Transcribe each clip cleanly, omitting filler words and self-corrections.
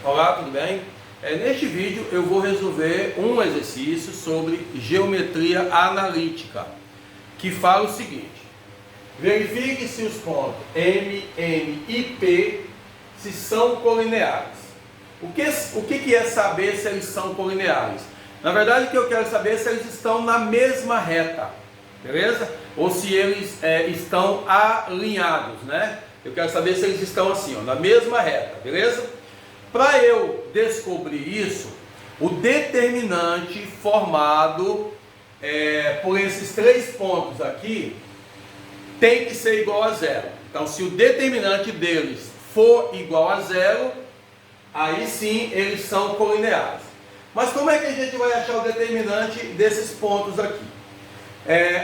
Olá, tudo bem? Neste vídeo eu vou resolver um exercício sobre geometria analítica, que fala o seguinte: verifique se os pontos M, N e P se são colineares. O que é saber se eles são colineares? Na verdade, o que eu quero saber é se eles estão na mesma reta, beleza? Ou se eles estão alinhados, né? Eu quero saber se eles estão assim, ó, na mesma reta, beleza? Para eu descobrir isso, o determinante formado por esses três pontos aqui tem que ser igual a zero. Então, se o determinante deles for igual a zero, aí sim eles são colineares. Mas como é que a gente vai achar o determinante desses pontos aqui?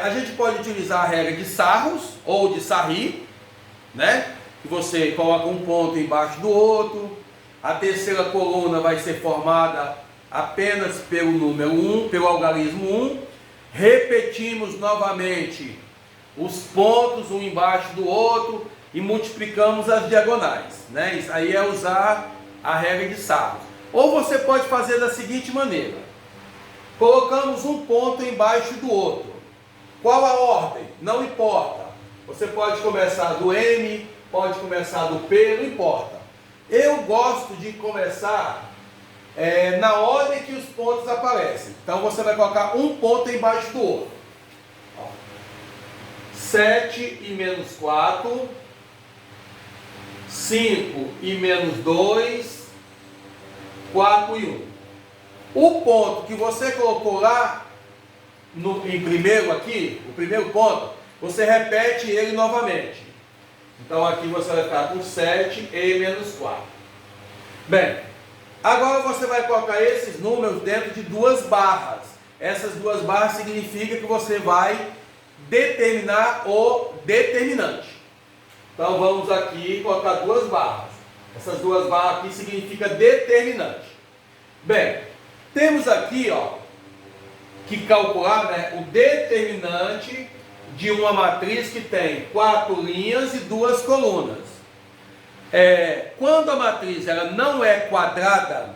A gente pode utilizar a regra de Sarros ou de Sarri, né? Que você coloca um ponto embaixo do outro. A terceira coluna vai ser formada apenas pelo número 1, pelo algarismo 1. Repetimos novamente os pontos um embaixo do outro e multiplicamos as diagonais, né? Isso aí é usar a regra de Sarros. Ou você pode fazer da seguinte maneira: colocamos um ponto embaixo do outro. Qual a ordem? Não importa. Você pode começar do M, pode começar do P, não importa. Eu gosto de começar na ordem que os pontos aparecem. Então você vai colocar um ponto embaixo do outro. 7 e menos 4, 5 e menos 2, 4 e 1. O ponto que você colocou lá em primeiro aqui, o primeiro ponto, você repete ele novamente. Então aqui você vai ficar com 7 e menos 4. Bem, agora você vai colocar esses números dentro de duas barras. Essas duas barras significam que você vai determinar o determinante. Então vamos aqui colocar duas barras. Essas duas barras aqui significam determinante. Bem, temos aqui, ó, que calcular, né, o determinante de uma matriz que tem 4 linhas e 2 colunas. Quando a matriz ela não é quadrada,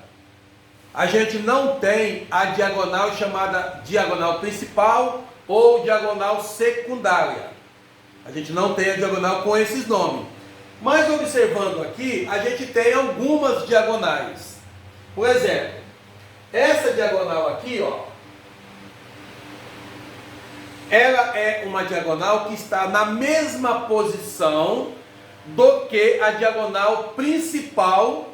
a gente não tem a diagonal chamada diagonal principal ou diagonal secundária. A gente não tem a diagonal com esses nomes. Mas observando aqui, a gente tem algumas diagonais. Por exemplo, essa diagonal aqui, ó, ela é uma diagonal que está na mesma posição do que a diagonal principal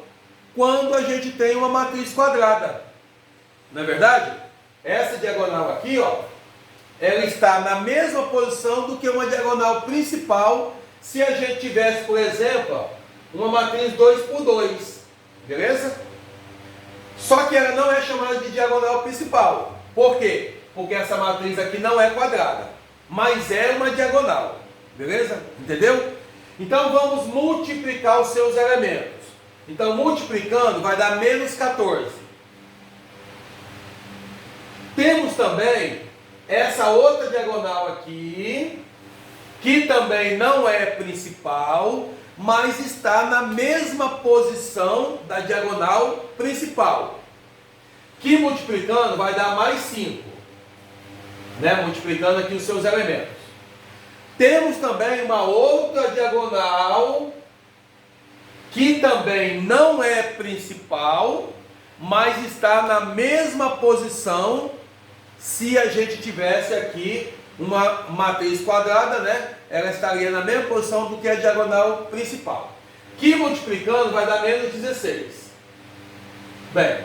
quando a gente tem uma matriz quadrada. Não é verdade? Essa diagonal aqui, ó, ela está na mesma posição do que uma diagonal principal se a gente tivesse, por exemplo, ó, uma matriz 2 por 2. Beleza? Só que ela não é chamada de diagonal principal. Por quê? Porque essa matriz aqui não é quadrada, mas é uma diagonal, beleza? Entendeu? Então vamos multiplicar os seus elementos. Então multiplicando vai dar menos 14. Temos também essa outra diagonal aqui, que também não é principal, mas está na mesma posição da diagonal principal, que multiplicando vai dar mais 5. Né, multiplicando aqui os seus elementos. Temos também uma outra diagonal que também não é principal, mas está na mesma posição se a gente tivesse aqui uma matriz quadrada, né? Ela estaria na mesma posição do que a diagonal principal, que multiplicando vai dar menos 16. Bem,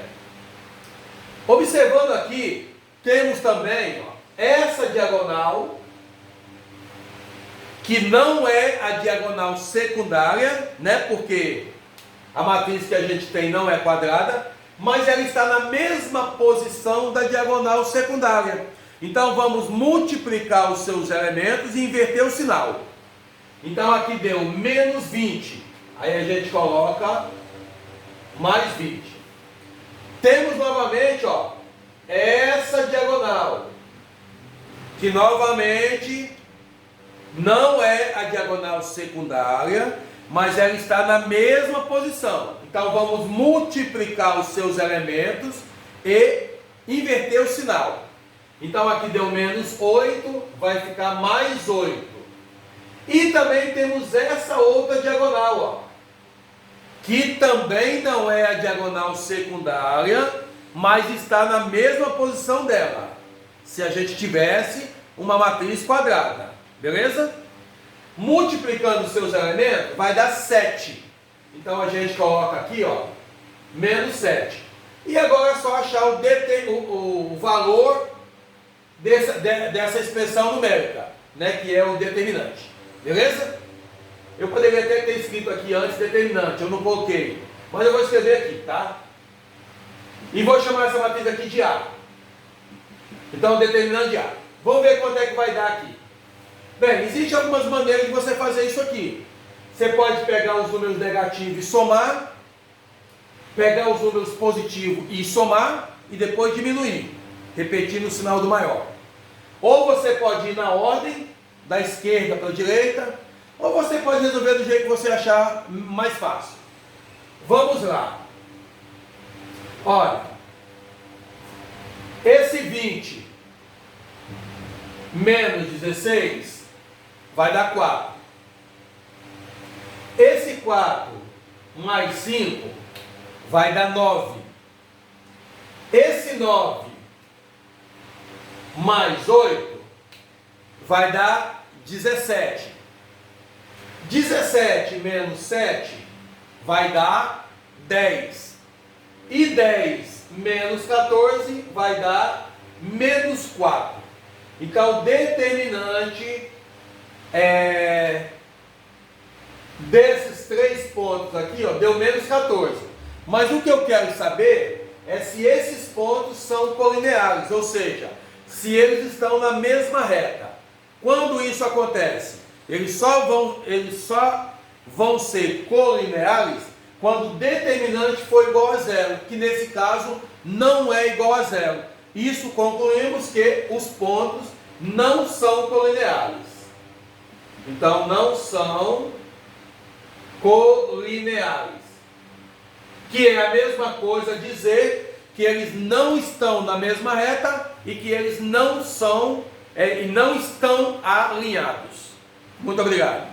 observando aqui, temos também, ó, essa diagonal, que não é a diagonal secundária, né? Porque a matriz que a gente tem não é quadrada, mas ela está na mesma posição da diagonal secundária. Então vamos multiplicar os seus elementos e inverter o sinal. Então aqui deu menos 20. Aí a gente coloca mais 20. Temos novamente, ó, essa diagonal, que novamente não é a diagonal secundária, mas ela está na mesma posição. Então vamos multiplicar os seus elementos e inverter o sinal. Então aqui deu menos 8, vai ficar mais 8. E também temos essa outra diagonal, ó, que também não é a diagonal secundária, mas está na mesma posição dela, se a gente tivesse uma matriz quadrada, beleza? Multiplicando os seus elementos, vai dar 7. Então a gente coloca aqui, ó, menos 7. E agora é só achar o valor dessa expressão numérica, né, que é o determinante, beleza? Eu poderia até ter escrito aqui antes determinante, eu não coloquei, mas eu vou escrever aqui, tá? E vou chamar essa matriz aqui de A. Então, determinante de A. Vamos ver quanto é que vai dar aqui. Bem, existem algumas maneiras de você fazer isso aqui. Você pode pegar os números negativos e somar, pegar os números positivos e somar, e depois diminuir, repetindo o sinal do maior. Ou você pode ir na ordem, da esquerda para a direita, ou você pode resolver do jeito que você achar mais fácil. Vamos lá. Olha, esse 20 menos 16 vai dar 4. Esse 4 mais 5 vai dar 9. Esse 9 mais 8 vai dar 17. 17 menos 7 vai dar 10. E 10 menos 14 vai dar menos 4. Então, o determinante desses 3 pontos aqui, ó, deu menos 14. Mas o que eu quero saber é se esses pontos são colineares, ou seja, se eles estão na mesma reta. Quando isso acontece? Eles só vão ser colineares quando o determinante for igual a zero, que nesse caso não é igual a zero. Isso concluímos que os pontos não são colineares. Então não são colineares. Que é a mesma coisa dizer que eles não estão na mesma reta e que eles não estão alinhados. Muito obrigado.